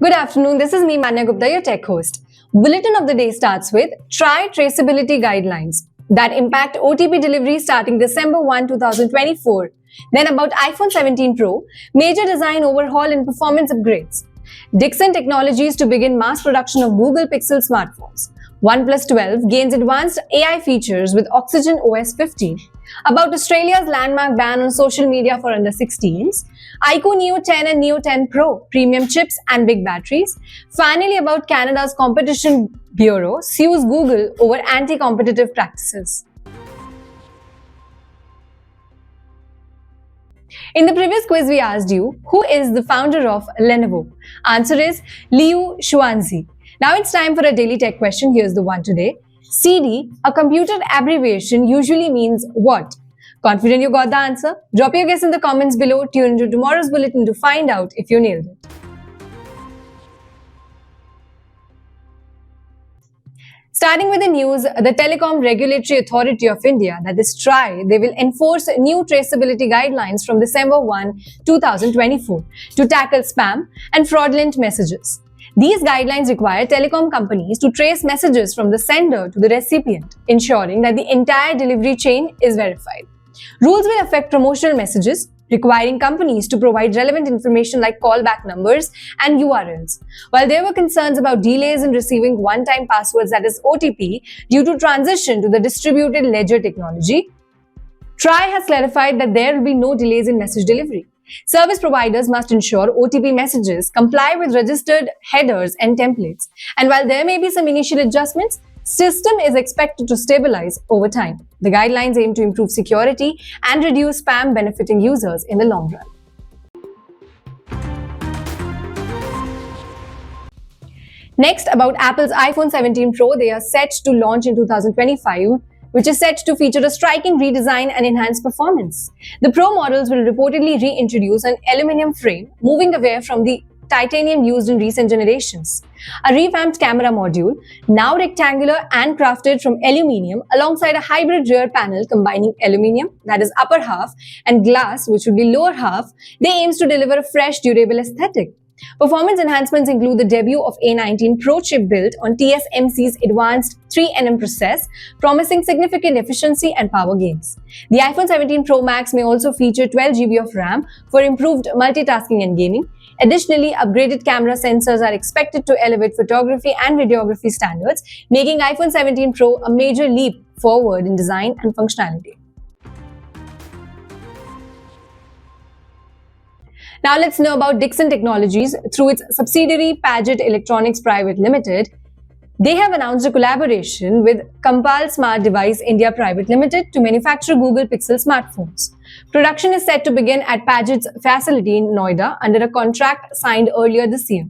Good afternoon, this is me Manya Gupta, your tech host. Bulletin of the day starts with TRAI Traceability Guidelines that impact OTP delivery starting December 1, 2024. Then about iPhone 17 Pro, major design overhaul and performance upgrades. Dixon Technologies to begin mass production of Google Pixel smartphones. OnePlus 12 gains advanced AI features with OxygenOS 15. About Australia's landmark ban on social media for under 16s. iQOO Neo10 and Neo10 Pro, premium chips and big batteries. Finally, about Canada's Competition Bureau sues Google over anti-competitive practices. In the previous quiz, we asked you, who is the founder of Lenovo? Answer is Liu Xuanzi. Now it's time for a daily tech question. Here's the one today. CD, a computer abbreviation, usually means what? Confident you got the answer? Drop your guess in the comments below. Tune into tomorrow's bulletin to find out if you nailed it. Starting with the news, the Telecom Regulatory Authority of India, that is TRAI, they will enforce new traceability guidelines from December 1, 2024 to tackle spam and fraudulent messages. These guidelines require telecom companies to trace messages from the sender to the recipient, ensuring that the entire delivery chain is verified. Rules will affect promotional messages, requiring companies to provide relevant information like callback numbers and URLs. While there were concerns about delays in receiving one-time passwords, that is OTP, due to transition to the distributed ledger technology, TRAI has clarified that there will be no delays in message delivery. Service providers must ensure OTP messages comply with registered headers and templates. And while there may be some initial adjustments, system is expected to stabilize over time. The guidelines aim to improve security and reduce spam, benefiting users in the long run. Next, about Apple's iPhone 17 Pro, they are set to launch in 2025, which is set to feature a striking redesign and enhanced performance. The Pro models will reportedly reintroduce an aluminum frame, moving away from the titanium used in recent generations. A revamped camera module, now rectangular and crafted from aluminium, alongside a hybrid rear panel combining aluminium, that is upper half, and glass, which would be lower half, they aims to deliver a fresh, durable aesthetic. Performance enhancements include the debut of A19 Pro chip built on TSMC's advanced 3nm process, promising significant efficiency and power gains. The iPhone 17 Pro Max may also feature 12 GB of RAM for improved multitasking and gaming. Additionally, upgraded camera sensors are expected to elevate photography and videography standards, making iPhone 17 Pro a major leap forward in design and functionality. Now let's know about Dixon Technologies. Through its subsidiary Padget Electronics Pvt Ltd, they have announced a collaboration with Compal Smart Device India Pvt Ltd to manufacture Google Pixel smartphones. Production is set to begin at Padget's facility in Noida under a contract signed earlier this year.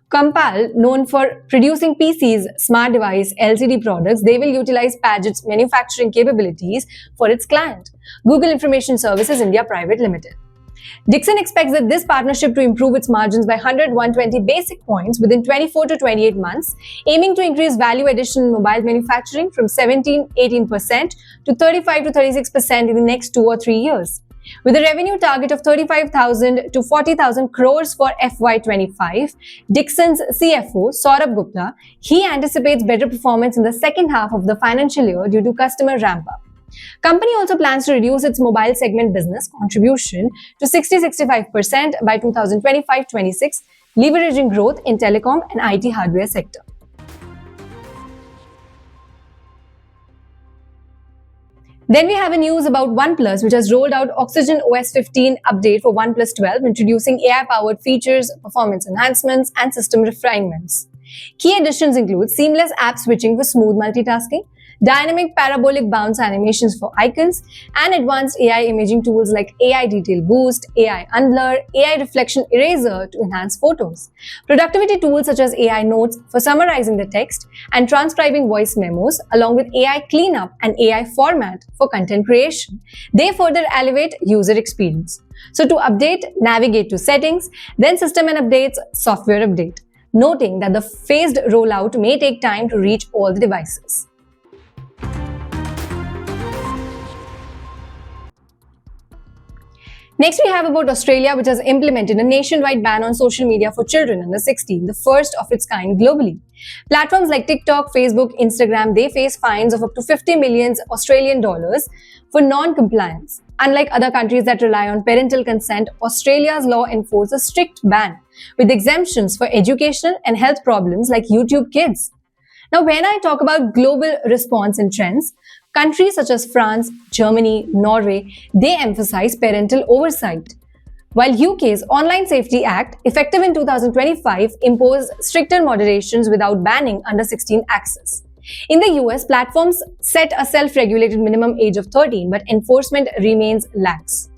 Compal, known for producing PCs, smart device, LCD products, they will utilize Padget's manufacturing capabilities for its client, Google Information Services India Pvt Ltd. Dixon expects that this partnership to improve its margins by 100-120 basic points within 24 to 28 months, aiming to increase value addition in mobile manufacturing from 17-18% to 35-36% in the next 2 or 3 years. With a revenue target of 35,000 to 40,000 crores for FY25, Dixon's CFO, Saurabh Gupta, he anticipates better performance in the second half of the financial year due to customer ramp-up. Company also plans to reduce its mobile segment business contribution to 60-65% by 2025-26, leveraging growth in telecom and IT hardware sector. Then we have a news about OnePlus, which has rolled out OxygenOS 15 update for OnePlus 12, introducing AI-powered features, performance enhancements, and system refinements. Key additions include seamless app switching for smooth multitasking, dynamic parabolic bounce animations for icons, and advanced AI imaging tools like AI Detail Boost, AI Unblur, AI Reflection Eraser to enhance photos. Productivity tools such as AI Notes for summarizing the text and transcribing voice memos, along with AI Cleanup and AI Format for content creation. They further elevate user experience. So to update, navigate to Settings, then System and Updates, Software Update, noting that the phased rollout may take time to reach all the devices. Next, we have about Australia, which has implemented a nationwide ban on social media for children under 16, the first of its kind globally. Platforms like TikTok, Facebook, Instagram, they face fines of up to 50 million Australian dollars for non-compliance. Unlike other countries that rely on parental consent, Australia's law enforces a strict ban with exemptions for educational and health problems like YouTube Kids. Now, when I talk about global response and trends, countries such as France, Germany, Norway, they emphasize parental oversight. While UK's Online Safety Act, effective in 2025, imposed stricter moderations without banning under 16 access. In the US, platforms set a self-regulated minimum age of 13, but enforcement remains lax.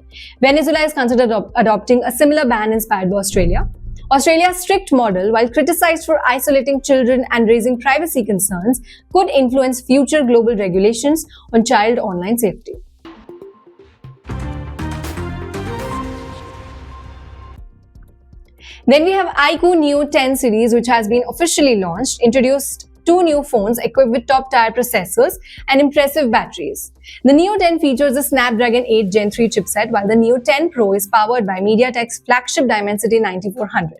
Venezuela is considered adopting a similar ban inspired by Australia. Australia's strict model, while criticized for isolating children and raising privacy concerns, could influence future global regulations on child online safety. Then we have iQOO Neo10 series, which has been officially launched, introduced two new phones equipped with top-tier processors and impressive batteries. The Neo10 features a Snapdragon 8 Gen 3 chipset, while the Neo10 Pro is powered by MediaTek's flagship Dimensity 9400.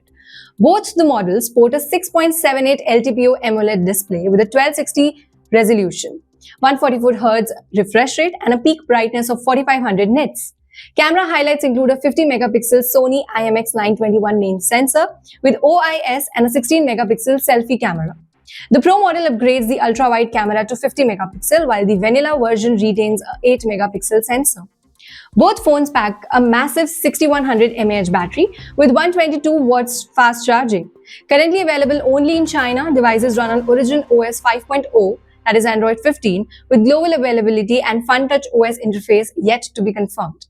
Both the models sport a 6.78 LTPO AMOLED display with a 1260 resolution, 144Hz refresh rate, and a peak brightness of 4500 nits. Camera highlights include a 50-megapixel Sony IMX921 main sensor with OIS and a 16-megapixel selfie camera. The Pro model upgrades the ultra-wide camera to 50 megapixel, while the vanilla version retains an 8 megapixel sensor. Both phones pack a massive 6100 mAh battery with 122 watts fast charging. Currently available only in China, devices run on OxygenOS 5.0, that is Android 15, with global availability and FunTouch OS interface yet to be confirmed.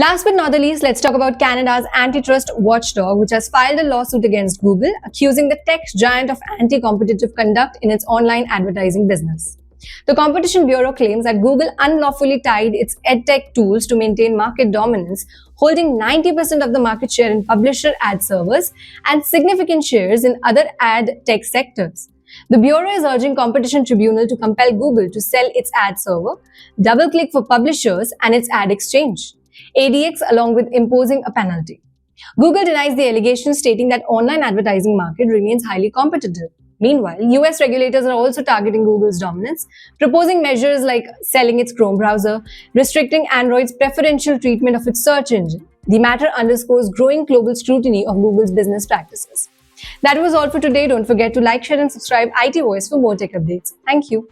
Last but not the least, let's talk about Canada's antitrust watchdog, which has filed a lawsuit against Google, accusing the tech giant of anti-competitive conduct in its online advertising business. The Competition Bureau claims that Google unlawfully tied its edtech tools to maintain market dominance, holding 90% of the market share in publisher ad servers and significant shares in other ad tech sectors. The Bureau is urging Competition Tribunal to compel Google to sell its ad server, DoubleClick for publishers, and its ad exchange, ADX, along with imposing a penalty. Google denies the allegations, stating that online advertising market remains highly competitive. Meanwhile, US regulators are also targeting Google's dominance, proposing measures like selling its Chrome browser, restricting Android's preferential treatment of its search engine. The matter underscores growing global scrutiny of Google's business practices. That was all for today. Don't forget to like, share and subscribe IT Voice for more tech updates. Thank you.